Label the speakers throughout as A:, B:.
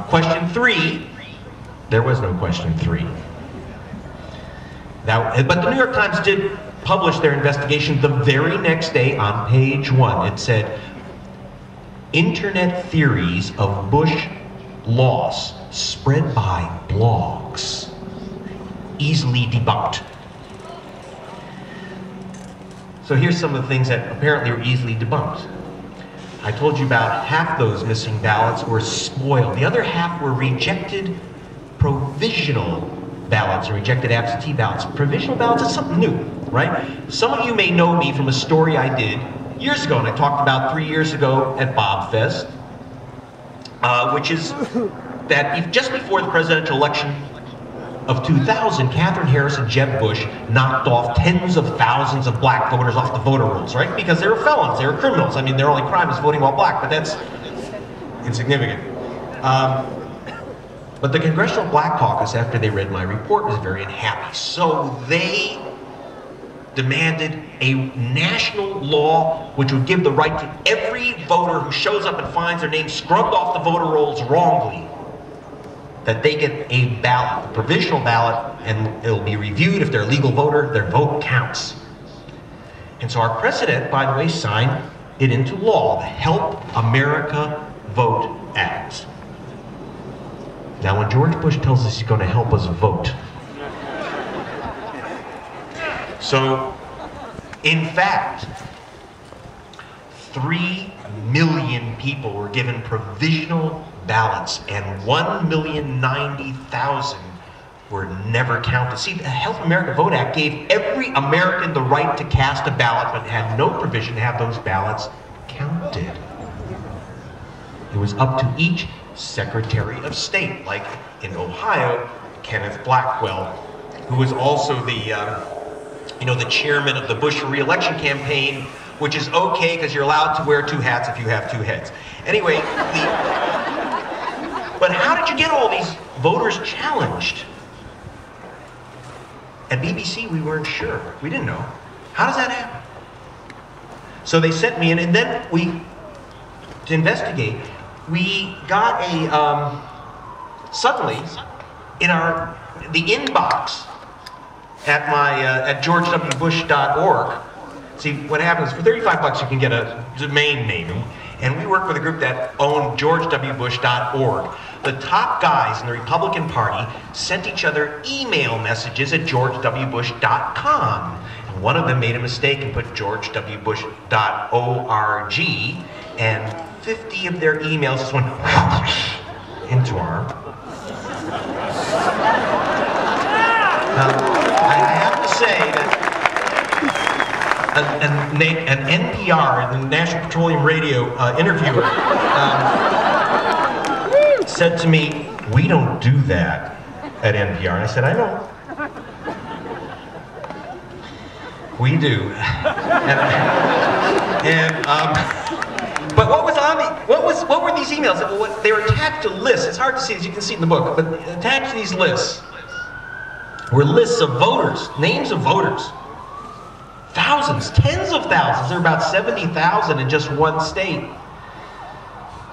A: Question 3, there was no question 3. But the New York Times did publish their investigation the very next day on page 1. It said, internet theories of Bush loss spread by blogs, easily debunked. So here's some of the things that apparently were easily debunked. I told you about half those missing ballots were spoiled. The other half were rejected provisional ballots or rejected absentee ballots. Provisional ballots is something new, right? Some of you may know me from a story I did years ago, and I talked about 3 years ago at Bobfest, which is that just before the presidential election of 2000, Katherine Harris and Jeb Bush knocked off tens of thousands of black voters off the voter rolls, right? Because they were felons, they were criminals. I mean, their only crime is voting while black, but that's insignificant. But the Congressional Black Caucus, after they read my report, was very unhappy. So they demanded a national law which would give the right to every voter who shows up and finds their name scrubbed off the voter rolls wrongly, that they get a ballot, a provisional ballot, and it'll be reviewed. If they're a legal voter, their vote counts. And so our president, by the way, signed it into law, the Help America Vote Act. Now, when George Bush tells us he's going to help us vote, so, in fact, 3 million people were given provisional ballots, and 1,090,000 were never counted. See, the Help America Vote Act gave every American the right to cast a ballot, but had no provision to have those ballots counted. It was up to each Secretary of State, like in Ohio, Kenneth Blackwell, who was also the the chairman of the Bush re-election campaign, which is okay because you're allowed to wear 2 hats if you have 2 heads. Anyway, but how did you get all these voters challenged? At BBC, we weren't sure. We didn't know. How does that happen? So they sent me in, and then to investigate, we got suddenly, in the inbox at georgewbush.org. See, what happens, for 35 bucks you can get a domain name, and we work with a group that owned georgewbush.org. The top guys in the Republican Party sent each other email messages at georgewbush.com. And one of them made a mistake and put georgewbush.org, and 50 of their emails just went into our... I have to say that an NPR, the National Petroleum Radio interviewer, said to me, "We don't do that at NPR." And I said, "I know. We do." But what was on what were these emails? They were attached to lists. It's hard to see, as you can see in the book, but attached to these lists were lists of voters, names of voters. Thousands, tens of thousands. There were about 70,000 in just one state.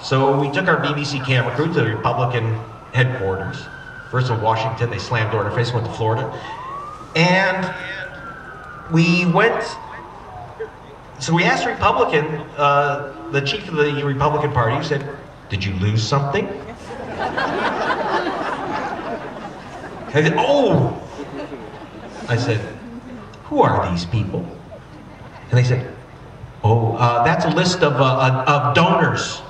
A: So we took our BBC camera crew to the Republican headquarters. First in Washington, they slammed door in our face, went to Florida. And we went, so we asked the Republican, the chief of the Republican Party, who said, "Did you lose something?" I said, "Oh!" I said, "Who are these people?" And they said, "Oh, that's a list of donors."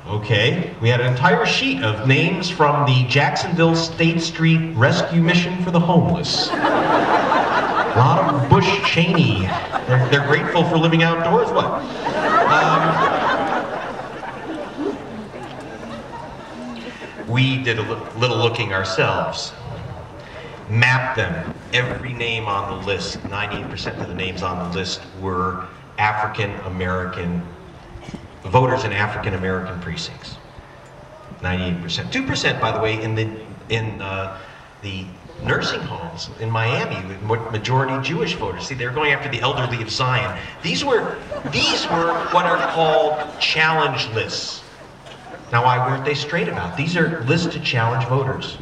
A: Okay, we had an entire sheet of names from the Jacksonville State Street Rescue Mission for the Homeless. A lot of Bush Cheney. They're grateful for living outdoors. What? We did a little looking ourselves. Mapped them. Every name on the list, 98% of the names on the list were African American voters in African American precincts. 98%. 2%, by the way, in the nursing homes in Miami with majority Jewish voters. See, they were going after the elderly of Zion. These were what are called challenge lists. Now, why weren't they straight about it? These are lists to challenge voters.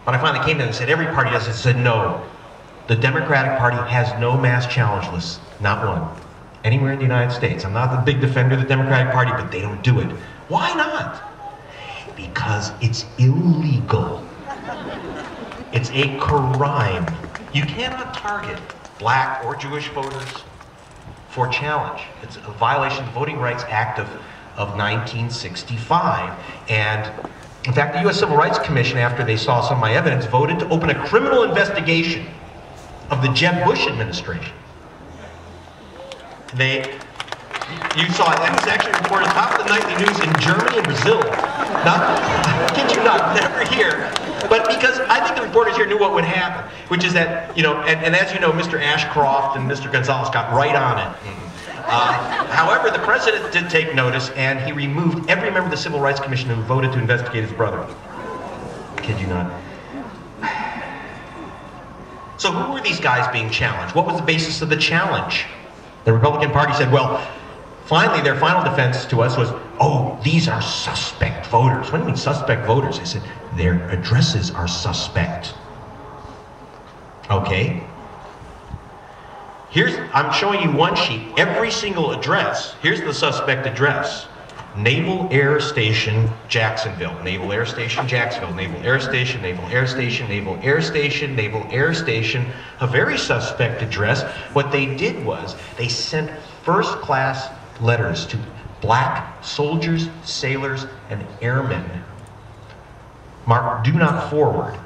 A: But I finally came to them and said, every party does it. I said, no. The Democratic Party has no mass challenge lists, not one, anywhere in the United States. I'm not the big defender of the Democratic Party, but they don't do it. Why not? Because it's illegal. It's a crime. You cannot target black or Jewish voters for challenge. It's a violation of the Voting Rights Act of 1965. And in fact, the U.S. Civil Rights Commission, after they saw some of my evidence, voted to open a criminal investigation of the Jeb Bush administration. You saw it, that was actually reported top of the nightly news in Germany and Brazil. I kid you not, never here. But because I think the reporters here knew what would happen, which is that, and as you know, Mr. Ashcroft and Mr. Gonzalez got right on it. However, the president did take notice, and he removed every member of the Civil Rights Commission who voted to investigate his brother. I kid you not. So who were these guys being challenged? What was the basis of the challenge? The Republican Party said, well, finally, their final defense to us was, oh, these are suspect voters. What do you mean suspect voters? I said, their addresses are suspect. Okay. I'm showing you one sheet. Every single address, here's the suspect address. Naval Air Station, Jacksonville. Naval Air Station, Jacksonville. Naval Air Station, Naval Air Station, Naval Air Station, Naval Air Station. A very suspect address. What they did was they sent first-class letters to black soldiers, sailors, and airmen. Marked, do not forward.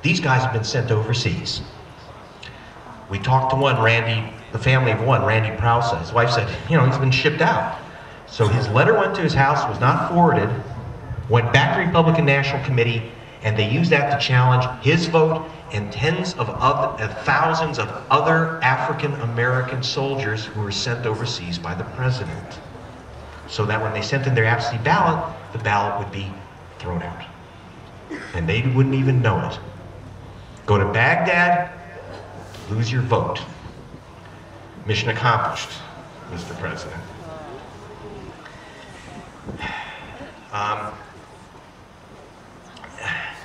A: These guys have been sent overseas. We talked to one, Randy, the family of one, Randy Prowse. His wife said, he's been shipped out. So his letter went to his house, was not forwarded, went back to Republican National Committee, and they used that to challenge his vote and tens of thousands of other African American soldiers who were sent overseas by the president. So that when they sent in their absentee ballot, the ballot would be thrown out. And they wouldn't even know it. Go to Baghdad, lose your vote. Mission accomplished, Mr. President.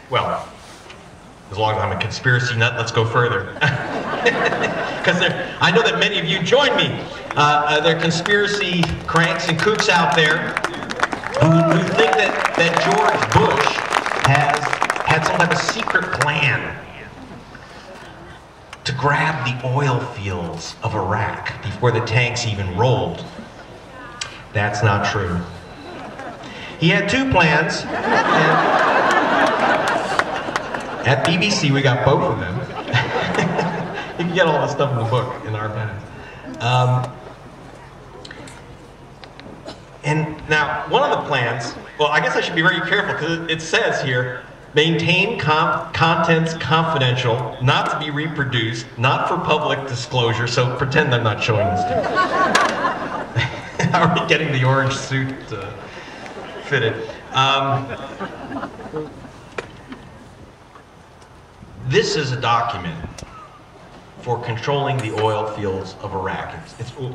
A: Well, as long as I'm a conspiracy nut, let's go further. Because I know that many of you join me. There are conspiracy cranks and kooks out there who think that George Bush had some type of secret plan to grab the oil fields of Iraq before the tanks even rolled. That's not true. He had two plans, and at BBC we got both of them. You can get all the stuff in the book in our pen. And now, one of the plans, well, I guess I should be very careful because it says here, maintain contents confidential, not to be reproduced, not for public disclosure, so pretend I'm not showing this to you. How are we getting the orange suit fitted? This is a document for controlling the oil fields of Iraq.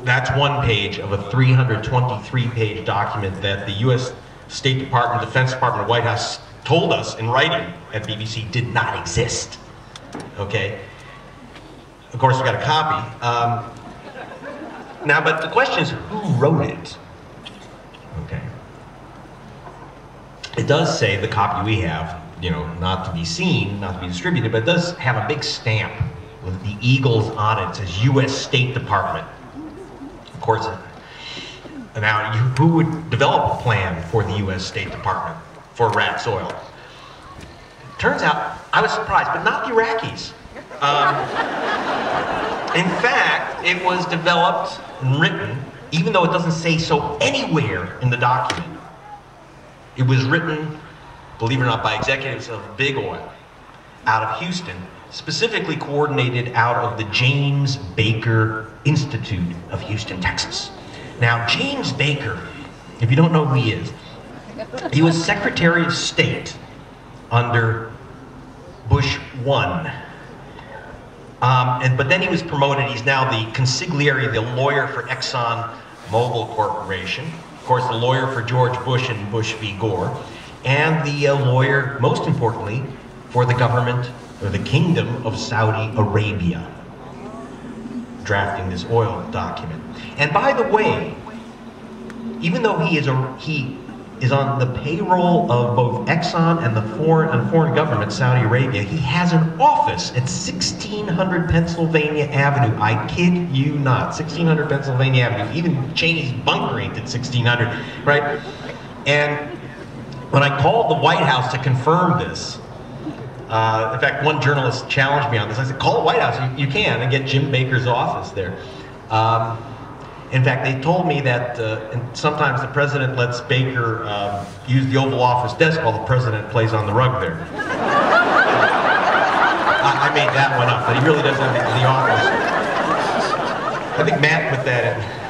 A: That's one page of a 323-page document that the U.S. State Department, Defense Department, White House told us in writing at BBC did not exist. Okay? Of course, we got a copy. Now, but the question is, who wrote it? Okay. It does say, the copy we have, not to be seen, not to be distributed, but it does have a big stamp with the eagles on it. It says U.S. State Department. Of course, now, who would develop a plan for the U.S. State Department for Iraq's oil? Turns out, I was surprised, but not the Iraqis. In fact, it was developed and written, even though it doesn't say so anywhere in the document. It was written, believe it or not, by executives of Big Oil out of Houston, specifically coordinated out of the James Baker Institute of Houston, Texas. Now, James Baker, if you don't know who he was Secretary of State under Bush 1. But then he was promoted. He's now the consigliere, the lawyer for Exxon Mobil Corporation. Of course, the lawyer for George Bush and Bush v. Gore. And the lawyer, most importantly, for the government, or the Kingdom of Saudi Arabia, drafting this oil document. And by the way, even though he is on the payroll of both Exxon and the foreign government, Saudi Arabia, he has an office at 1600 Pennsylvania Avenue. I kid you not, 1600 Pennsylvania Avenue. Even Cheney's bunker ain't at 1600, right? And when I called the White House to confirm this, in fact, one journalist challenged me on this. I said, call the White House, you can, and get Jim Baker's office there. In fact, they told me that sometimes the president lets Baker use the Oval Office desk while the president plays on the rug there. I made that one up, but he really does have the office. I think Matt put that in.